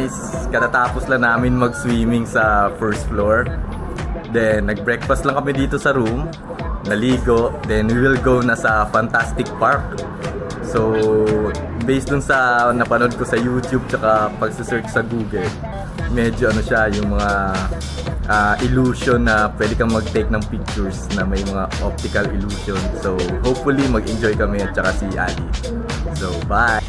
guys, katatapos lang namin mag-swimming sa first floor. Then nag-breakfast lang kami dito sa room, naligo, then we will go na sa Fantastic Park. So based dun sa napanood ko sa YouTube tsaka pag-search sa Google, medyo ano siya, yung mga illusion na pwede kang mag-take ng pictures na may mga optical illusion. So hopefully mag-enjoy kami at saka si Ali. So bye!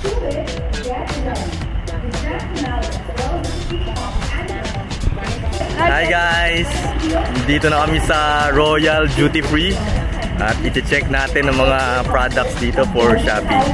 Hi guys! Dito na kami sa Royal Duty Free at iti-check natin ang mga products dito for shopping.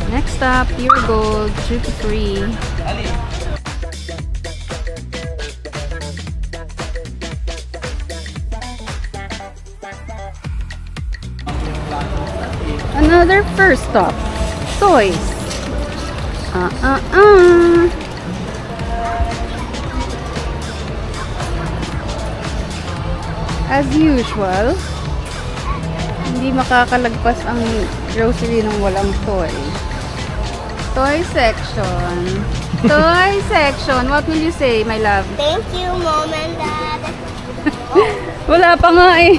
Next stop, Pure Gold, Duty Free. Another first stop, toys. As usual, hindi makakalagpas ang grocery ng walang toy. Toy section. Toy section. What will you say, my love? Thank you, Mom and Dad. Wala pa nga eh.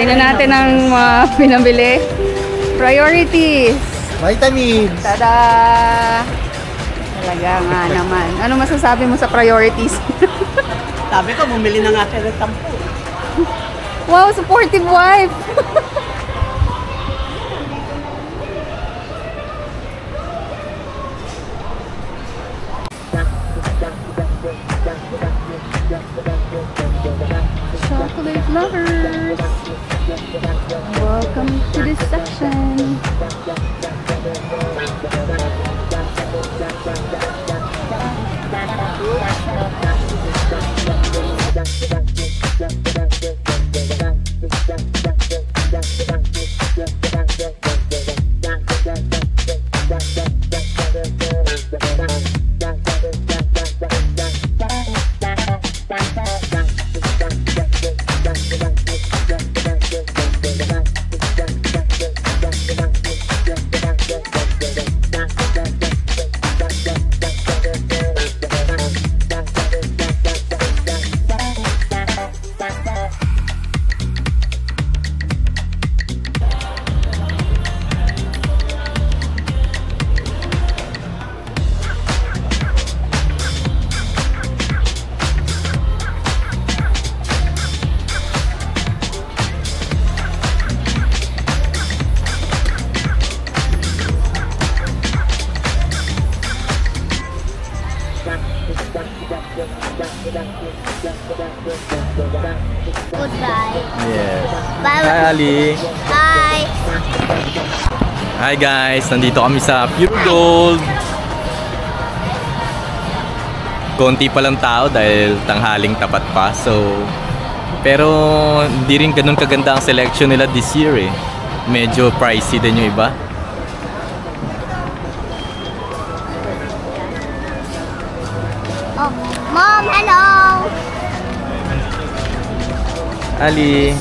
Tingnan natin ang mga pinabili. Priorities. Vitamins. Tada! Talaga nga naman. Ano masasabi mo sa priorities? Sabi ko, bumili na nga kayo ng tampo. Wow, supportive wife! Chocolate lovers! this section. Goodbye. Yes. Bye. Hi, Ali. Bye. Hi guys, nandito kami sa Pure Gold. Konti pa lang tao dahil tanghaling tapat pa. So, pero hindi rin ganun kaganda ang selection nila this year eh. Medyo pricey din yung iba. Oh, Mom, hello. Ali.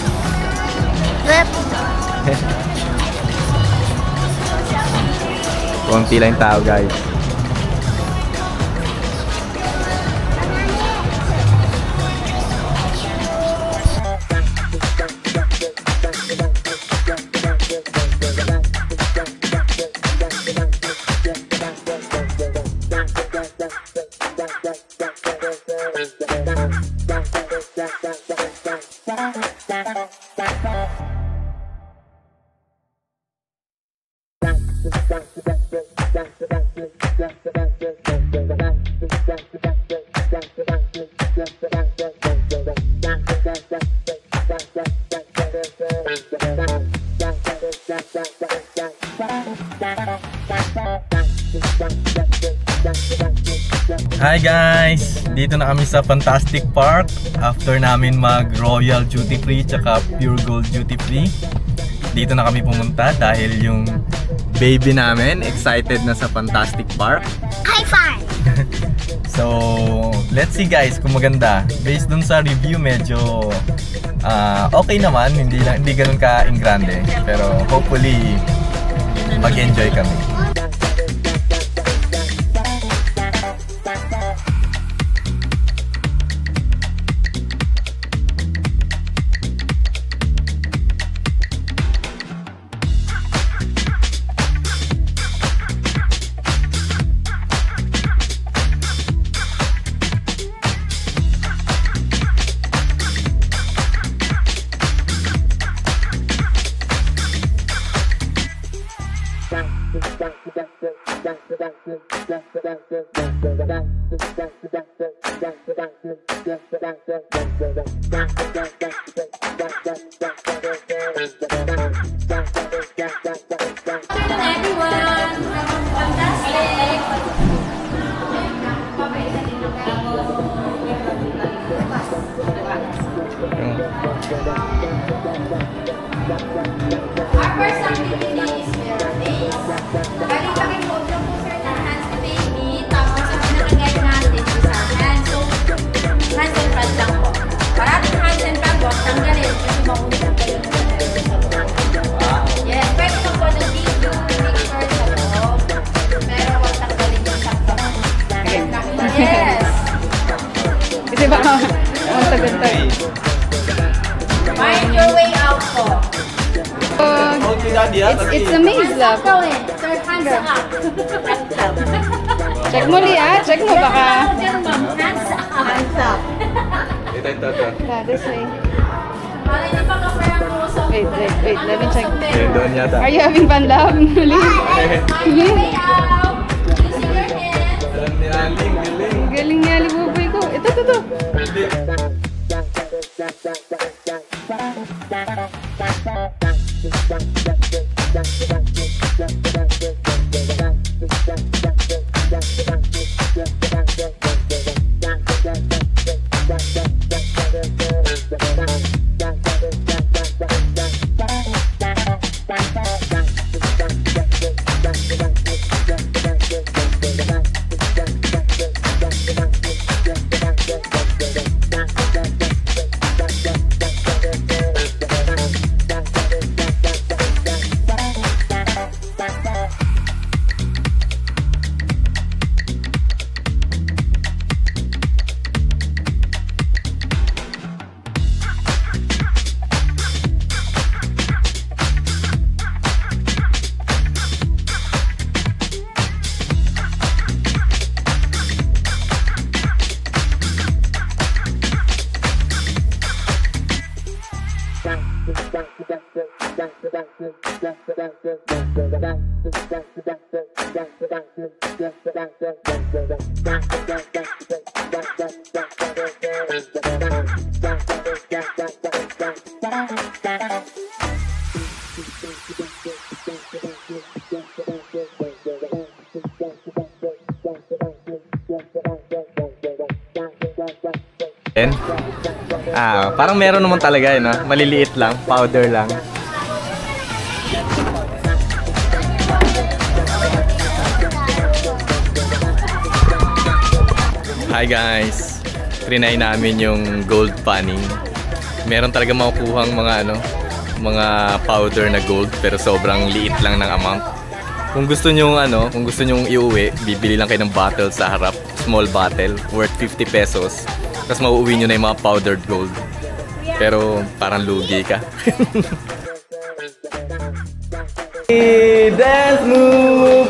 Konti lang yung tao guys. Hi guys! Dito na kami sa Fantastic Park after namin mag Royal Duty Free tsaka Pure Gold Duty Free. Dito na kami pumunta dahil yung baby namin excited na sa Fantastic Park. High five! So, let's see guys kung maganda. Based dun sa review, medyo okay naman, hindi ganun ka-ingrande. Pero hopefully, mag-enjoy kami. Our first activity is mirror base. Bali, pakimove lang po sir ng hands to baby. Tapos ang pinakagay natin is our hands. So, hands and front lang po. Parating hands and front, huwag tanggalin. Kasi makulit kayo ng yes, pwede mo po ng video picture sa loob. Pero huwag tanggalin yung sakto. Yes! Kasi baka, ang tagal-tagal. Find your way out po. It's a maze love. Check mo Lia, check mo baka. Hands up. This way. Wait, let me check. Doon yata. Are you having fun love? Galing niya, libuboy ko. Ito. Parang meron naman talaga no? Maliliit lang, powder lang. Hi guys! Trinay namin yung gold panning. Meron talaga makukuhang mga powder na gold pero sobrang liit lang ng amount. Kung gusto nyo iuwi, bibili lang kayo ng bottle sa harap, small bottle worth 50 pesos. Tapos mauuwi nyo na yung mga powdered gold. Pero parang lugi ka. Dance move!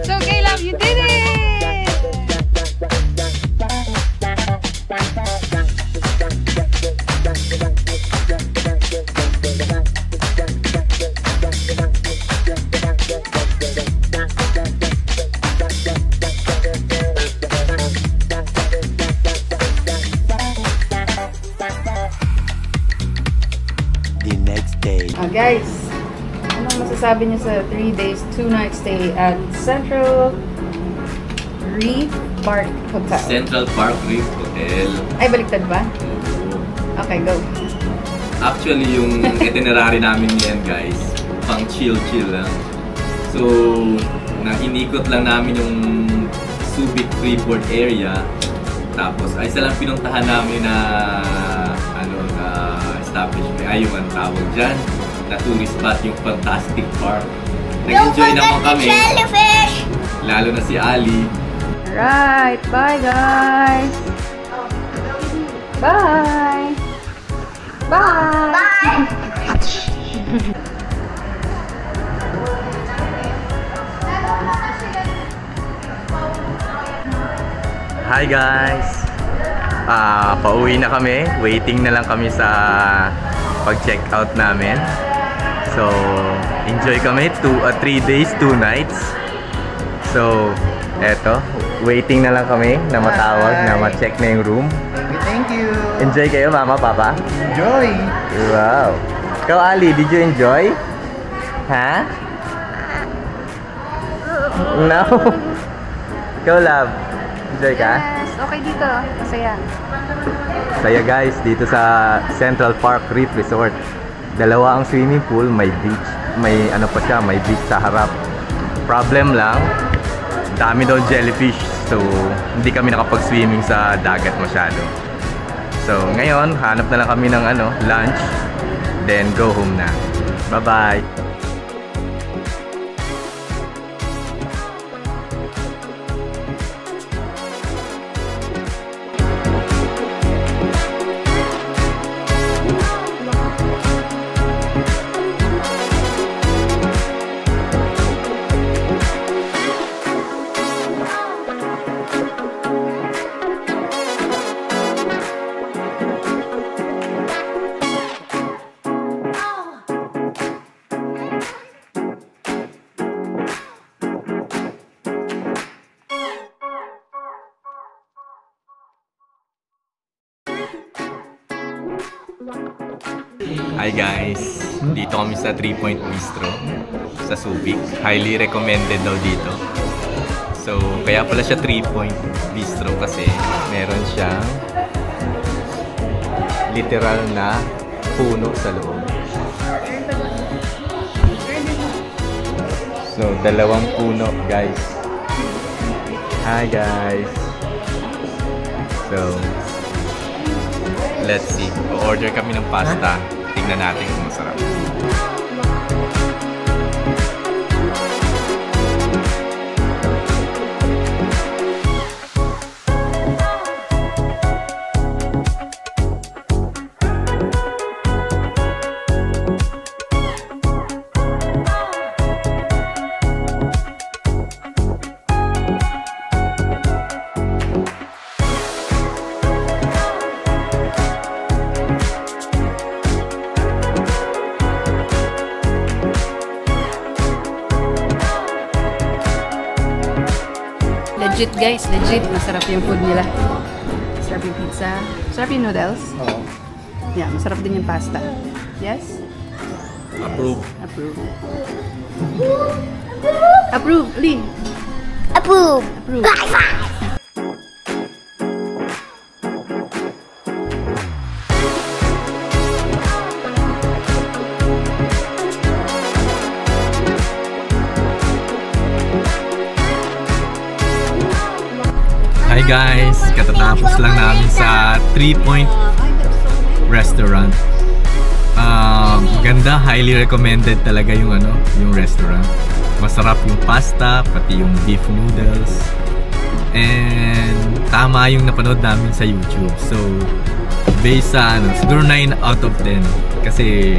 So, Caleb, you did it! The next day. Guys, anong masasabi niyo sa 3 days, 2 nights stay at Central Reef Park Hotel? Central Park Reef Hotel. Ay, baliktad ba? Okay, go. Actually, yung itinerary namin yan guys, pang chill-chill lang. So, inikot lang namin yung Subic Freeport area. Tapos, ay isa lang pinuntahan namin na establishment, ay yung tawag dyan, na tourist spot, yung Fantastic Park. Nag-enjoy naman kami. Jellyfish! Lalo na si Ali. Alright, bye guys! Bye! Bye! Bye! Hi guys! Pauwi na kami. Waiting na lang kami sa pag-check out namin. So, enjoy kami. 3 days, 2 nights. So, eto. Waiting na lang kami na matawag, na ma-check na yung room. Thank you. Enjoy kayo, Mama, Papa? Enjoy. Wow! Ikaw, Ali, did you enjoy? Ha? No? Ikaw, Love? Enjoy ka? Yes, okay dito. Masaya. Saya guys, dito sa Central Park Reef Resort. Dalawa ang swimming pool, may beach. May may beach sa harap. Problem lang, dami daw jellyfish. So, hindi kami nakapag-swimming sa dagat masyado. So, ngayon, hanap na lang kami ng lunch. Then, go home na. Bye-bye! Hi guys! Dito kami sa 3 Point Bistro sa Subic. Highly recommended daw dito. So, kaya pala siya 3 Point Bistro kasi meron siyang literal na puno sa loob. So, 2 puno guys. Hi guys! So, let's see. O-order kami ng pasta. Tingnan natin kung masarap. Legit guys, legit. Masarap yung food nila. Masarap yung pizza. Masarap yung noodles. Oo. Yeah, masarap din yung pasta. Yes? Approve. Approve. Approve, Lee. Approve. Approve. High five. Hi guys! Katatapos lang namin sa 3 Point Restaurant. Ganda, highly recommended talaga yung yung restaurant. Masarap yung pasta, pati yung beef noodles. And tama yung napanood namin sa YouTube. So, based sa siguro 9 out of 10. Kasi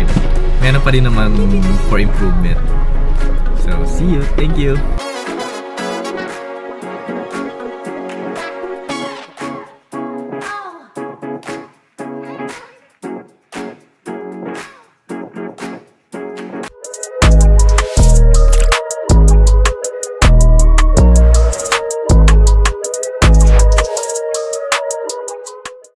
meron pa rin naman for improvement. So, see you. Thank you.